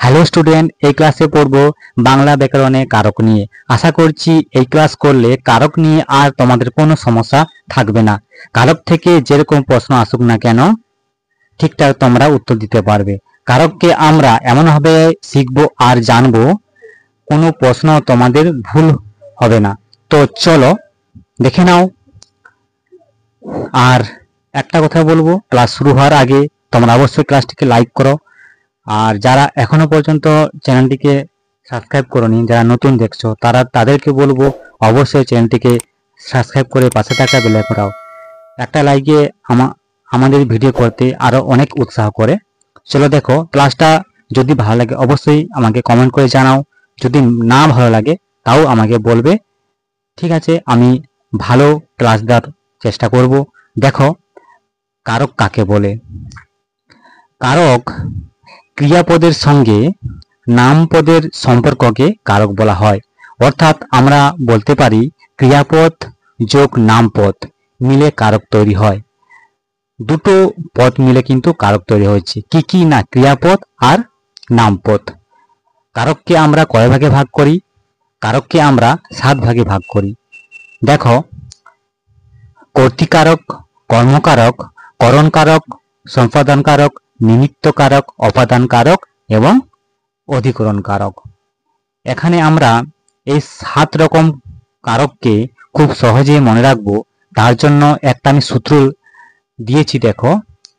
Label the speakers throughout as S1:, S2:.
S1: Hello student, এই ক্লাসে পড়ব বাংলা ব্যাকরণে কারক নিয়ে। আশা করছি এই ক্লাস করলে কারক নিয়ে আর তোমাদের কোনো সমস্যা থাকবে না। কারক থেকে যেরকম প্রশ্ন আসুক না কেন ঠিকঠাক তোমরা উত্তর দিতে পারবে। কারককে আমরা এমনভাবে শিখবো আর জানবো কোনো প্রশ্ন তোমাদের ভুল হবে না। তো চলো দেখে নাও। আর একটা কথা বলবো, ক্লাস শুরু হওয়ার আগে তোমরা অবশ্যই ক্লাসটিকে লাইক করো। আর যারা এখনো পর্যন্ত চ্যানেলটিকে সাবস্ক্রাইব করোনি, যারা নতুন দেখছো তাদেরকে বলবো অবশ্যই চ্যানেলটিকে সাবস্ক্রাইব করে পাশে থাকা বেল আইকন দাও। একটা লাইকে আমাদের ভিডিও করতে আরো অনেক উৎসাহ করে। চলো দেখো, ক্লাসটা যদি ভালো লাগে অবশ্যই আমাকে কমেন্ট করে জানাও, যদি না ভালো লাগে তাও আমাকে বলবে। ঠিক আছে, আমি ভালো ক্লাস দেওয়ার চেষ্টা করব। দেখো, কারক কাকে বলে? কারক ক্রিয়াপদের সঙ্গে নামপদের সম্পর্ককে কারক বলা হয়। অর্থাৎ আমরা বলতে পারি ক্রিয়াপদ যোগ নামপদ মিলে কারক তৈরি হয়। দুটো পদ মিলে কিন্তু কারক তৈরি হয়েছে। কি কি না, ক্রিয়াপদ আর নামপদ। কারককে আমরা কয় ভাগে ভাগ করি? কারককে আমরা 7 ভাগে ভাগ করি। দেখো, কর্তৃকারক, কর্মকারক, করণকারক, সম্পাদন কারক, নিমিত্ত কারক, অপাদান কারক এবং অধিকরণ কারক। এখানে আমরা এই 7 রকম কারককে খুব সহজে মনে রাখবো। তার জন্য একটা আমি সূত্র দিয়েছি, দেখো,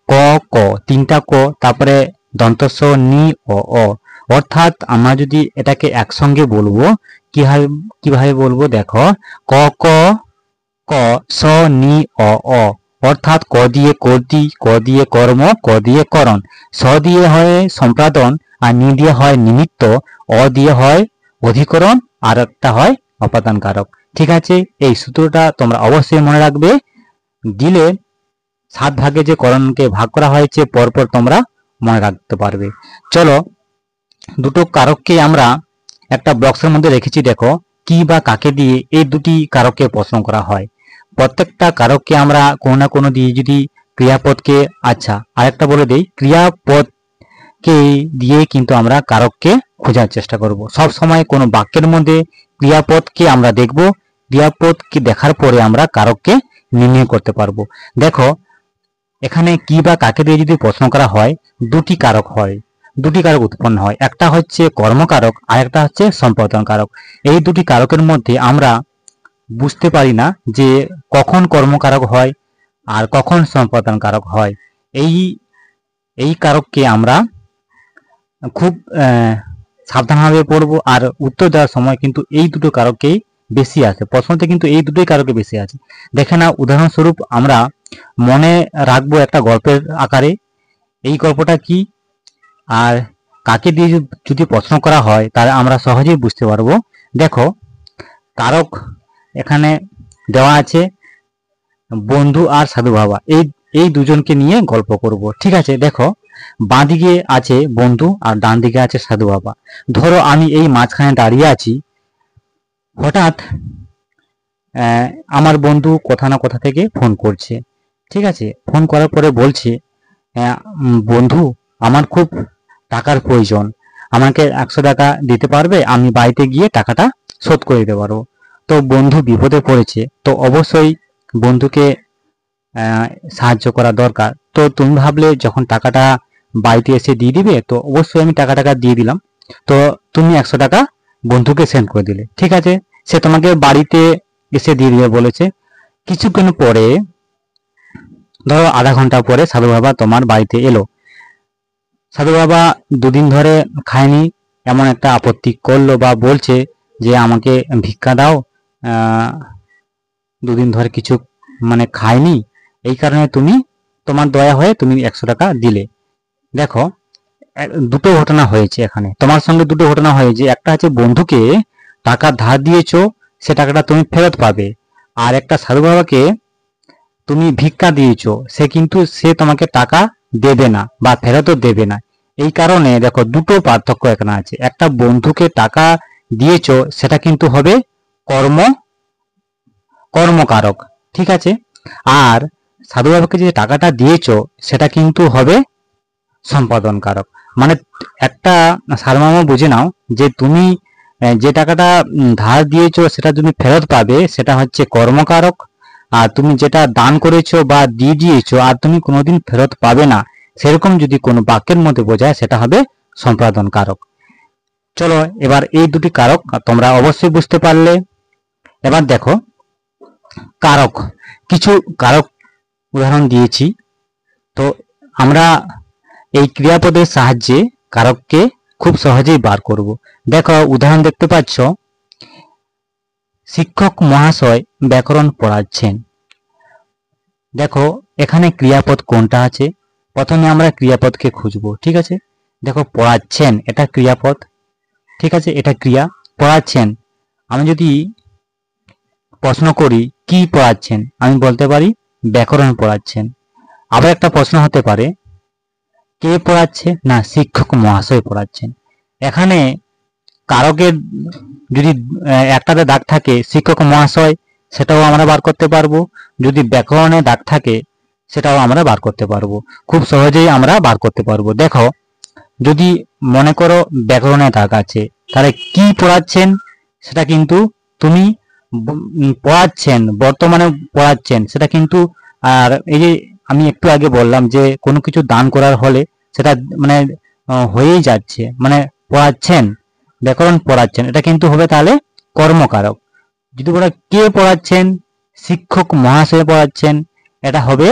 S1: ক ক, 3টা ক, তারপরে দন্তস্ব নি ও অ। অর্থাৎ আমরা যদি এটাকে একসঙ্গে বলবো কিভাবে বলবো, দেখো, ক ক ক স নি অ অ। অর্থাৎ ক দিয়ে কর্তৃ, ক দিয়ে কর্ম, ক দিয়ে করণ, স দিয়ে হয় সম্পাদন, আর নি দিয়ে হয় নিমিত্ত, অ দিয়ে হয় অধিকরণ, আর একটা হয় অপাদান কারক। ঠিক আছে, এই সূত্রটা তোমরা অবশ্যই মনে রাখবে। দিলে 7 ভাগে যে করণকে ভাগ করা হয়েছে পরপর তোমরা মনে রাখতে পারবে। চলো, দুটো কারককে আমরা একটা বক্সের মধ্যে রেখেছি। দেখো, কি বা কাকে দিয়ে এই দুটি কারককে প্রশ্ন করা হয়। প্রত্যেকটা কারককে আমরা কোনো না কোনো দিয়ে যদি ক্রিয়াপদকে, আচ্ছা আরেকটা বলে দেই, ক্রিয়াপদকে দিয়ে কিন্তু আমরা কারককে খোঁজার চেষ্টা করব। সব সময় কোনো বাক্যের মধ্যে ক্রিয়াপদকে আমরা দেখব, ক্রিয়াপদকে দেখার পরে আমরা কারককে নির্ণয় করতে পারবো। দেখো, এখানে কি বা কাকে দিয়ে যদি প্রশ্ন করা হয়, দুটি কারক হয়, দুটি কারক উৎপন্ন হয়। একটা হচ্ছে কর্মকারক আর একটা হচ্ছে সম্পাদন কারক। এই দুটি কারকের মধ্যে আমরা বুঝতে পারি না যে কখন কর্মকারক হয় আর কখন সম্পাদন কারক হয়। এই কারককে আমরা খুব সাবধানভাবে পড়বো। আর উত্তর দেওয়ার সময় কিন্তু এই দুটো কারককেই বেশি আছে, প্রশ্নতে কিন্তু এই দুটোই কারকে বেশি আছে। দেখে না, উদাহরণস্বরূপ আমরা মনে রাখবো একটা গল্পের আকারে। এই গল্পটা কি আর কাকে দিয়ে যদি প্রশ্ন করা হয় তাহলে আমরা সহজেই বুঝতে পারবো। দেখো, কারক এখানে দেওয়া আছে বন্ধু আর সাধু বাবা, এই দুজনকে নিয়ে গল্প করব। ঠিক আছে, দেখো, বাঁ দিকে আছে বন্ধু আর ডান দিকে আছে সাধু বাবা। ধরো আমি এই মাঝখানে দাঁড়িয়ে আছি, হঠাৎ আমার বন্ধু কোথা না কোথা থেকে ফোন করছে। ঠিক আছে, ফোন করার পরে বলছে, বন্ধু আমার খুব টাকার প্রয়োজন, আমাকে 100 টাকা দিতে পারবে? আমি বাড়িতে গিয়ে টাকাটা শোধ করে দিতে পারবো। তো বন্ধু বিপদে পড়েছে, তো অবশ্যই বন্ধুকে সাহায্য করা দরকার। তো তুমি ভাবলে যখন টাকাটা বাড়িতে এসে দিয়ে দিবে, তো অবশ্যই আমি টাকাটা দিয়ে দিলাম। তো তুমি 100 টাকা বন্ধুকে সেন্ড করে দিলে। ঠিক আছে, সে তোমাকে বাড়িতে এসে দিয়ে দিবে বলেছে। কিছুক্ষণ পরে, ধরো আধা ঘন্টা পরে সাধু বাবা তোমার বাড়িতে এলো। সাধু বাবা দুদিন ধরে খায়নি, এমন একটা আপত্তি করলো বা বলছে যে আমাকে ভিক্ষা দাও, দুদিন ধরে কিছু খায়নি, এই কারণে তুমি, তোমার দয়া হয়ে তুমি 100 টাকা দিলে। দেখো, দুটো ঘটনা হয়েছে এখানে, তোমার সঙ্গে দুটো ঘটনা হয়েছে। একটা হচ্ছে বন্ধুকে টাকা ধার দিয়েছো, সে টাকাটা তুমি ফেরত পাবে। আর একটা সাধু বাবাকে তুমি ভিক্ষা দিয়েছো, সে তোমাকে টাকা দেবে না বা ফেরতও দেবে না। এই কারণে দেখো, দুটো পার্থক্য এখানে আছে। একটা বন্ধুকে টাকা দিয়েছো, সেটা কিন্তু হবে কর্মকারক। ঠিক আছে, আর সাধু বাবাকে যে টাকাটা দিয়েছো সেটা কিন্তু হবে সম্পাদন কারক। মানে একটা সারমর্ম বুঝে নাও যে তুমি যে টাকাটা ধার দিয়েছো সেটা তুমি ফেরত পাবে, সেটা হচ্ছে কর্মকারক। আর তুমি যেটা দান করেছো বা দিয়ে দিয়েছো আর তুমি কোনোদিন ফেরত পাবে না, সেরকম যদি কোনো বাক্যের মধ্যে বোঝায় সেটা হবে সম্পাদন কারক। চলো এবার এই দুটি কারক তোমরা অবশ্যই বুঝতে পারলে। এবার দেখো কারক, কিছু কারক উদাহরণ দিয়েছি। তো আমরা এই ক্রিয়াপদের সাহায্যে কারককে খুব সহজেই বার করব। দেখো উদাহরণ দেখতে পাচ্ছ, শিক্ষক মহাশয় ব্যাকরণ পড়াচ্ছেন। দেখো এখানে ক্রিয়াপদ কোনটা আছে, প্রথমে আমরা ক্রিয়াপদকে খুঁজবো। ঠিক আছে, দেখো পড়াচ্ছেন এটা ক্রিয়াপদ, ঠিক আছে, এটা ক্রিয়া। পড়াচ্ছেন, আমি যদি প্রশ্ন করি কি পড়াচ্ছেন, আমি বলতে পারি ব্যাকরণ পড়াচ্ছেন। আবার একটা প্রশ্ন হতে পারে কে পড়াচ্ছে, না শিক্ষক মহাশয় পড়াচ্ছেন। এখানে কারকের যদি একটাতে দাগ থাকে শিক্ষক মহাশয়, সেটাও আমরা বার করতে পারবো। যদি ব্যাকরণে দাগ থাকে সেটাও আমরা বার করতে পারবো, খুব সহজেই আমরা বার করতে পারবো। দেখো যদি মনে করো ব্যাকরণে দাগ আছে, তাহলে কি পড়াচ্ছেন সেটা কিন্তু তুমি পড়াচ্ছেন, বর্তমানে পড়াচ্ছেন সেটা কিন্তু, আর এই যে আমি একটু আগে বললাম যে কোনো কিছু দান করার হলে সেটা মানে হয়েই যাচ্ছে, মানে পড়াচ্ছেন, ব্যাকরণ পড়াচ্ছেন, এটা কিন্তু হবে তাহলে কর্মকারক। যদি বলা কে পড়াচ্ছেন, শিক্ষক মহাশয় পড়াচ্ছেন, এটা হবে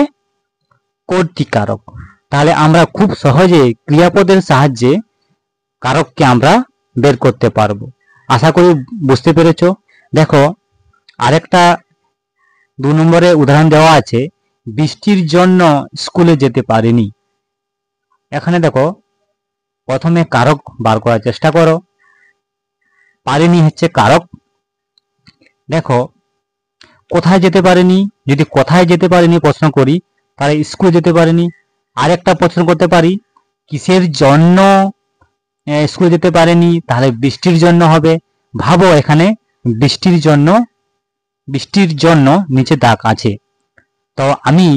S1: কর্তৃকারক। তাহলে আমরা খুব সহজে ক্রিয়াপদের সাহায্যে কারককে আমরা বের করতে পারবো। আশা করি বুঝতে পেরেছো। দেখো আরেকটা 2 নম্বরে উদাহরণ দেওয়া আছে, বৃষ্টির জন্য স্কুলে যেতে পারেনি। এখানে দেখো প্রথমে কারক বার করার চেষ্টা করো। পারেনি হচ্ছে কারক। দেখো কোথায় যেতে পারেনি, যদি কোথায় যেতে পারেনি প্রশ্ন করি তাহলে স্কুলে যেতে পারেনি। আরেকটা প্রশ্ন করতে পারি কিসের জন্য স্কুলে যেতে পারেনি, তাহলে বৃষ্টির জন্য হবে। ভাবো এখানে বৃষ্টির জন্য, বৃষ্টির জন্য নিচে দাগ আছে, তো আমি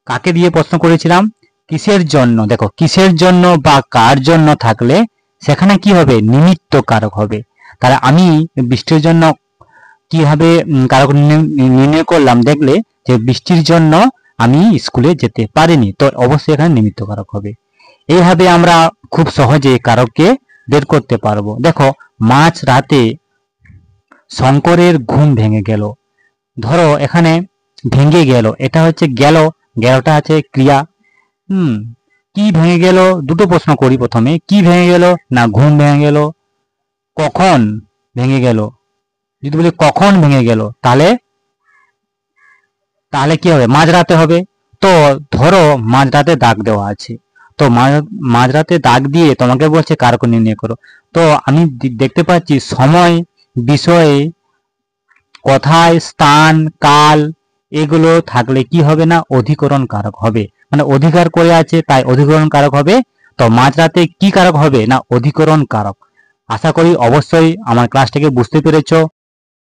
S1: কাকে দিয়ে প্রশ্ন করেছিলাম কিসের জন্য। দেখো কিসের জন্য বা কার জন্য থাকলে সেখানে কি হবে, নিমিত্ত কারক হবে। তাহলে আমি বৃষ্টির জন্য কিভাবে কারক নির্ণয় করলাম, দেখলে যে বৃষ্টির জন্য আমি স্কুলে যেতে পারিনি, তো অবশ্যই এখানে নিমিত্ত কারক হবে। এইভাবে আমরা খুব সহজে কারককে বের করতে পারবো। দেখো মাঝ রাতে শঙ্করের ঘুম ভেঙে গেল। ধরো এখানে ভেঙে গেল, এটা হচ্ছে গেল, গেলটা আছে ক্রিয়া। কি ভেঙে গেল, দুটো প্রশ্ন করি। প্রথমে কি ভেঙে গেল, না ঘুম ভেঙে গেল। কখন ভেঙে গেল, যদি বলি কখন ভেঙে গেল তাহলে তাহলে কি হবে, মাঝরাতে হবে। তো ধরো মাঝরাতে দাগ দেওয়া আছে, তো মাঝরাতে দাগ দিয়ে তোমাকে বলছে কারক নির্ণয় করো। তো আমি দেখতে পাচ্ছি সময়, বিষয়ে, কোথায়, স্থান, কাল এগুলো থাকলে কি হবে, না অধিকরণ কারক হবে। মানে অধিকার করে আছে তাই অধিকরণ কারক হবে। তো মাঝরাতে কি কারক হবে, না অধিকরণ কারক। আশা করি অবশ্যই আমার ক্লাসটাকে বুঝতে পেরেছো।